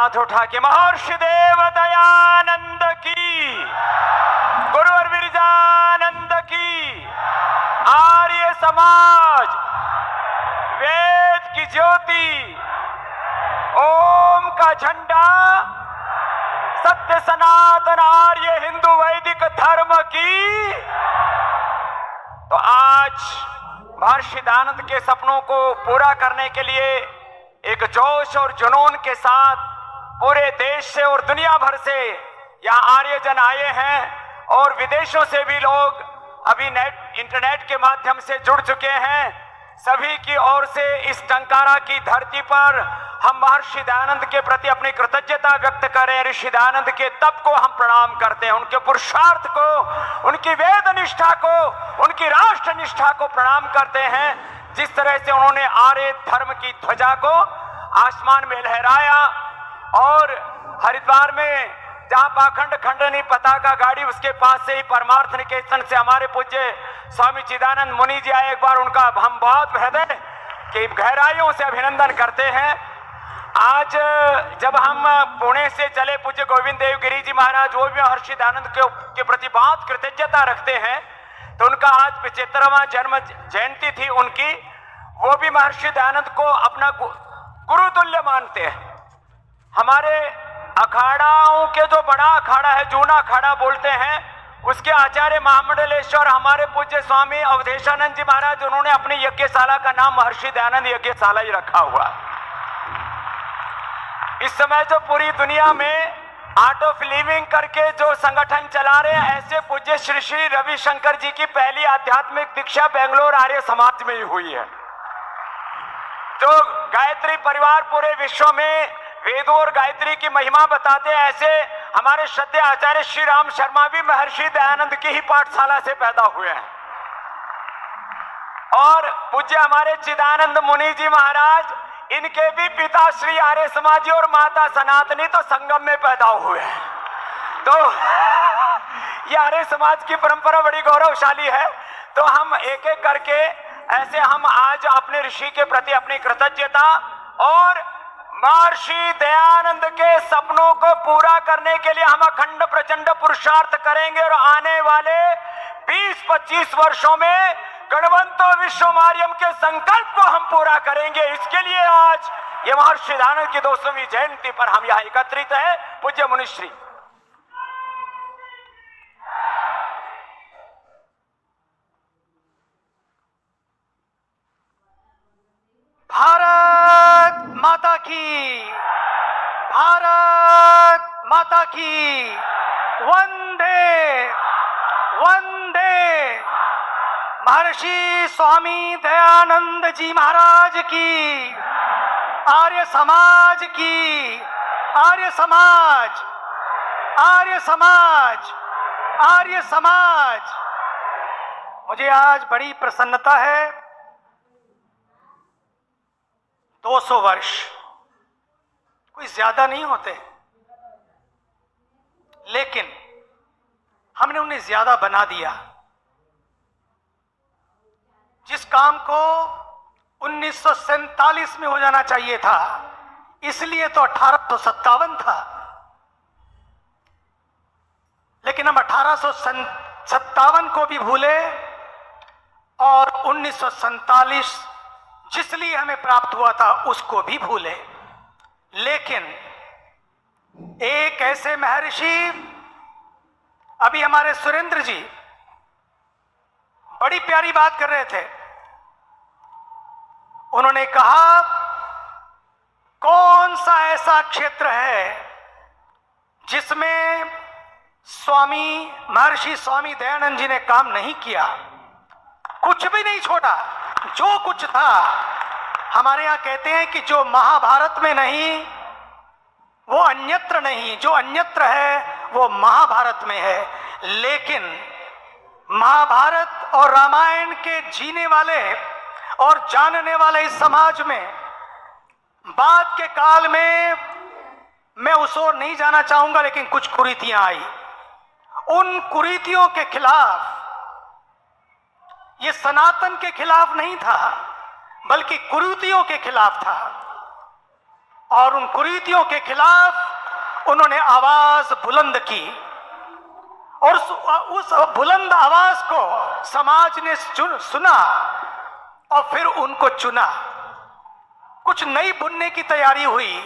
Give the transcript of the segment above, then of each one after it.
हाथ उठा के महर्षि देव दयानंद की, गुरुवर विरजानंद की, आर्य समाज, वेद की ज्योति, ओम का झंडा, सत्य सनातन आर्य हिंदू वैदिक धर्म की। तो आज महर्षि दयानंद के सपनों को पूरा करने के लिए एक जोश और जुनून के साथ पूरे देश से और दुनिया भर से यहाँ आर्यजन आए हैं और विदेशों से भी लोग अभी इंटरनेट के माध्यम से जुड़ चुके हैं। सभी की ओर से इस टंकारा की धरती पर हम महर्षि दयानंद के प्रति अपनी कृतज्ञता व्यक्त करें। ऋषि दयानंद के तप को हम प्रणाम करते हैं, उनके पुरुषार्थ को, उनकी वेद निष्ठा को, उनकी राष्ट्र निष्ठा को प्रणाम करते हैं। जिस तरह से उन्होंने आर्य धर्म की ध्वजा को आसमान में लहराया और हरिद्वार में जहां पाखंड खंडनी पताका गाड़ी, उसके पास से ही परमार्थ निकेतन से हमारे पूज्य स्वामी चिदानंद मुनि जी आए। एक बार उनका हम बहुत हृदय की गहराइयों से अभिनंदन करते हैं। आज जब हम पुणे से चले, पूज्य गोविंद देव गिरी जी महाराज वो भी महर्षि दयानंद के प्रति बहुत कृतज्ञता रखते हैं। तो उनका आज 75वां जन्म जयंती थी उनकी। वो भी महर्षि दयानंद को अपना गुरु तुल्य मानते हैं। हमारे अखाड़ाओं के जो बड़ा अखाड़ा है, जूना अखाड़ा बोलते हैं, उसके आचार्य महामंडलेश्वर हमारे पूज्य स्वामी अवधेशानंद जी महाराज, उन्होंने अपनी यज्ञशाला का नाम महर्षि दयानंद यज्ञशाला ही रखा हुआ। इस समय जो पूरी दुनिया में आर्ट ऑफ लिविंग करके जो संगठन चला रहे हैं, ऐसे पूज्य श्री श्री रविशंकर जी की पहली आध्यात्मिक दीक्षा बेंगलोर आर्य समाज में ही हुई है। जो गायत्री परिवार पूरे विश्व में वेदों और गायत्री की महिमा बताते हैं, ऐसे हमारे श्रद्धेय आचार्य श्री राम शर्मा भी महर्षि दयानंद की ही पाठशाला से पैदा हुए हैं। और पूज्य हमारे चिदानंद मुनि जी महाराज, इनके भी पिता श्री आर्य समाजी और माता सनातनी तो संगम में पैदा हुए हैं। तो ये आर्य समाज की परंपरा बड़ी गौरवशाली है। तो हम एक एक करके ऐसे हम आज अपने ऋषि के प्रति अपनी कृतज्ञता और महर्षि दयानंद के सपनों को पूरा करने के लिए हम अखंड प्रचंड पुरुषार्थ करेंगे और आने वाले 20-25 वर्षों में गणवंतो विश्वमार्यम के संकल्प को हम पूरा करेंगे। इसके लिए आज ये महर्षि दयानंद की 200वीं जयंती पर हम यहाँ एकत्रित हैं। पूज्य मुनिश्री, भारत माता की, भारत माता की, वंदे वंदे। महर्षि स्वामी दयानंद जी महाराज की, आर्य समाज की, आर्य समाज, आर्य समाज, आर्य समाज। मुझे आज बड़ी प्रसन्नता है। 200 वर्ष कोई ज्यादा नहीं होते, लेकिन हमने उन्हें ज्यादा बना दिया। जिस काम को 1947 में हो जाना चाहिए था, इसलिए तो 1857 था, लेकिन हम 1857 को भी भूले और 1947 जिसलिए हमें प्राप्त हुआ था उसको भी भूले। लेकिन एक ऐसे महर्षि, अभी हमारे सुरेंद्र जी बड़ी प्यारी बात कर रहे थे। उन्होंने कहा, कौन सा ऐसा क्षेत्र है जिसमें महर्षि स्वामी दयानंद जी ने काम नहीं किया। कुछ भी नहीं छोड़ा, जो कुछ था। हमारे यहाँ कहते हैं कि जो महाभारत में नहीं वो अन्यत्र नहीं, जो अन्यत्र है वो महाभारत में है। लेकिन महाभारत और रामायण के जीने वाले और जानने वाले इस समाज में बाद के काल में, मैं उस ओर नहीं जाना चाहूंगा, लेकिन कुछ कुरीतियां आई। उन कुरीतियों के खिलाफ, ये सनातन के खिलाफ नहीं था, बल्कि कुरीतियों के खिलाफ था। और उन कुरीतियों के खिलाफ उन्होंने आवाज बुलंद की और उस बुलंद आवाज को समाज ने सुना और फिर उनको चुना। कुछ नई बुनने की तैयारी हुई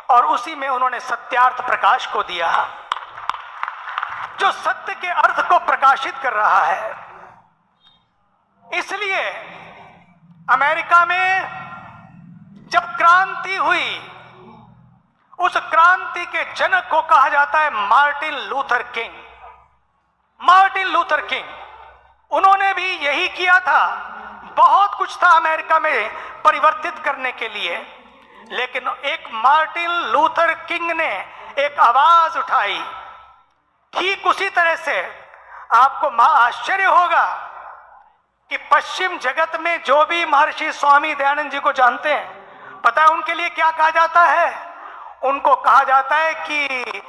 और उसी में उन्होंने सत्यार्थ प्रकाश को दिया, जो सत्य के अर्थ को प्रकाशित कर रहा है। इसलिए अमेरिका में जब क्रांति हुई, उस क्रांति के जनक को कहा जाता है Martin Luther king. Martin Luther king, उन्होंने भी यही किया था। बहुत कुछ था अमेरिका में परिवर्तित करने के लिए, लेकिन एक मार्टिन लूथर किंग ने एक आवाज उठाई। ठीक उसी तरह से आपको आश्चर्य होगा कि पश्चिम जगत में जो भी महर्षि स्वामी दयानंद जी को जानते हैं, पता है उनके लिए क्या कहा जाता है? उनको कहा जाता है कि